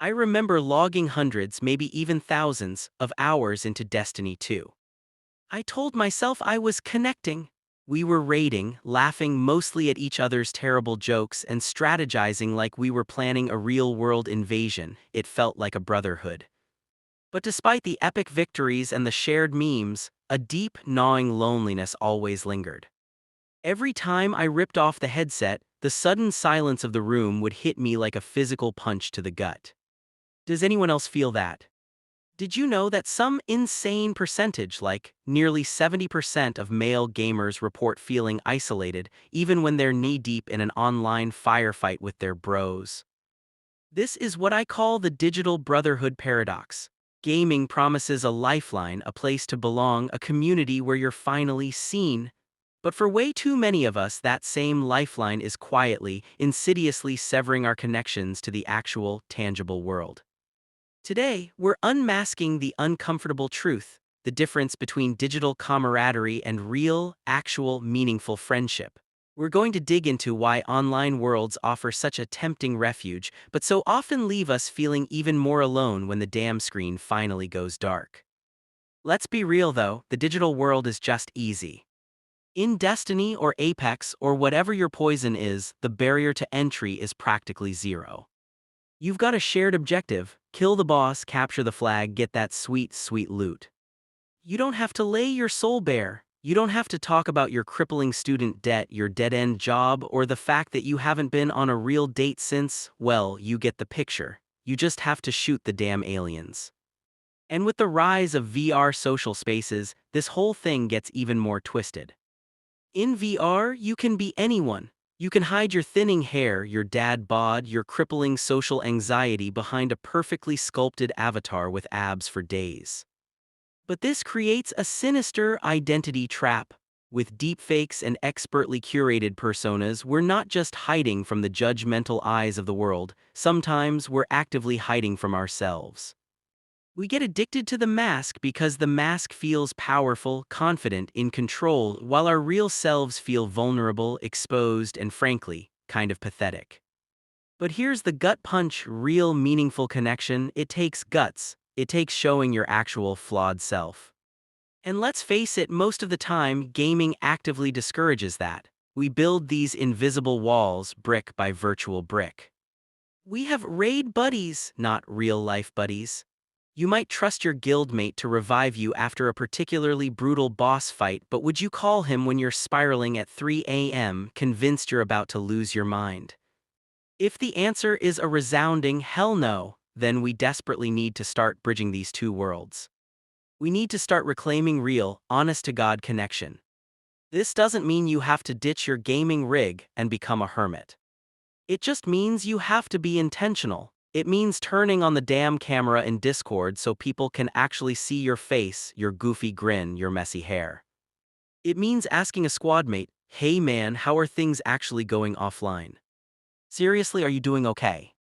I remember logging hundreds, maybe even thousands, of hours into Destiny 2. I told myself I was connecting. We were raiding, laughing mostly at each other's terrible jokes and strategizing like we were planning a real-world invasion. It felt like a brotherhood. But despite the epic victories and the shared memes, a deep, gnawing loneliness always lingered. Every time I ripped off the headset, the sudden silence of the room would hit me like a physical punch to the gut. Does anyone else feel that? Did you know that some insane percentage, like nearly 70% of male gamers report feeling isolated even when they're knee-deep in an online firefight with their bros? This is what I call the Digital Brotherhood Paradox. Gaming promises a lifeline, a place to belong, a community where you're finally seen. But for way too many of us, that same lifeline is quietly, insidiously severing our connections to the actual, tangible world. Today, we're unmasking the uncomfortable truth, the difference between digital camaraderie and real, actual, meaningful friendship. We're going to dig into why online worlds offer such a tempting refuge, but so often leave us feeling even more alone when the damn screen finally goes dark. Let's be real though, the digital world is just easy. In Destiny or Apex or whatever your poison is, the barrier to entry is practically zero. You've got a shared objective: kill the boss, capture the flag, get that sweet, sweet loot. You don't have to lay your soul bare. You don't have to talk about your crippling student debt, your dead-end job, or the fact that you haven't been on a real date since, well, you get the picture. You just have to shoot the damn aliens. And with the rise of VR social spaces, this whole thing gets even more twisted. In VR, you can be anyone. You can hide your thinning hair, your dad bod, your crippling social anxiety behind a perfectly sculpted avatar with abs for days. But this creates a sinister identity trap. With deepfakes and expertly curated personas, we're not just hiding from the judgmental eyes of the world, sometimes we're actively hiding from ourselves. We get addicted to the mask because the mask feels powerful, confident, in control, while our real selves feel vulnerable, exposed, and frankly, kind of pathetic. But here's the gut punch: real meaningful connection. It takes guts. It takes showing your actual flawed self. And let's face it, most of the time, gaming actively discourages that. We build these invisible walls, brick by virtual brick. We have raid buddies, not real-life buddies. You might trust your guildmate to revive you after a particularly brutal boss fight, but would you call him when you're spiraling at 3 a.m., convinced you're about to lose your mind? If the answer is a resounding hell no, then we desperately need to start bridging these two worlds. We need to start reclaiming real, honest-to-God connection. This doesn't mean you have to ditch your gaming rig and become a hermit. It just means you have to be intentional. It means turning on the damn camera in Discord so people can actually see your face, your goofy grin, your messy hair. It means asking a squadmate, "Hey man, how are things actually going offline? Seriously, are you doing okay?"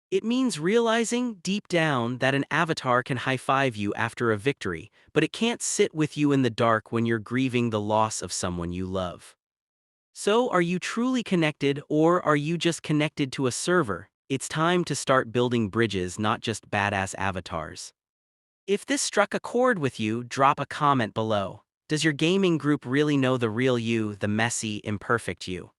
It means realizing, deep down, that an avatar can high-five you after a victory, but it can't sit with you in the dark when you're grieving the loss of someone you love. So, are you truly connected, or are you just connected to a server? It's time to start building bridges, not just badass avatars. If this struck a chord with you, drop a comment below. Does your gaming group really know the real you, the messy, imperfect you?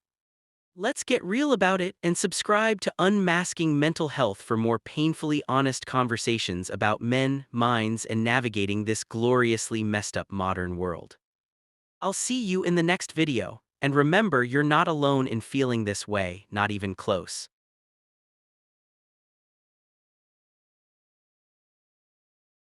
Let's get real about it and subscribe to Unmasking Mental Health for more painfully honest conversations about men, minds, and navigating this gloriously messed up modern world. I'll see you in the next video, and remember, you're not alone in feeling this way, not even close.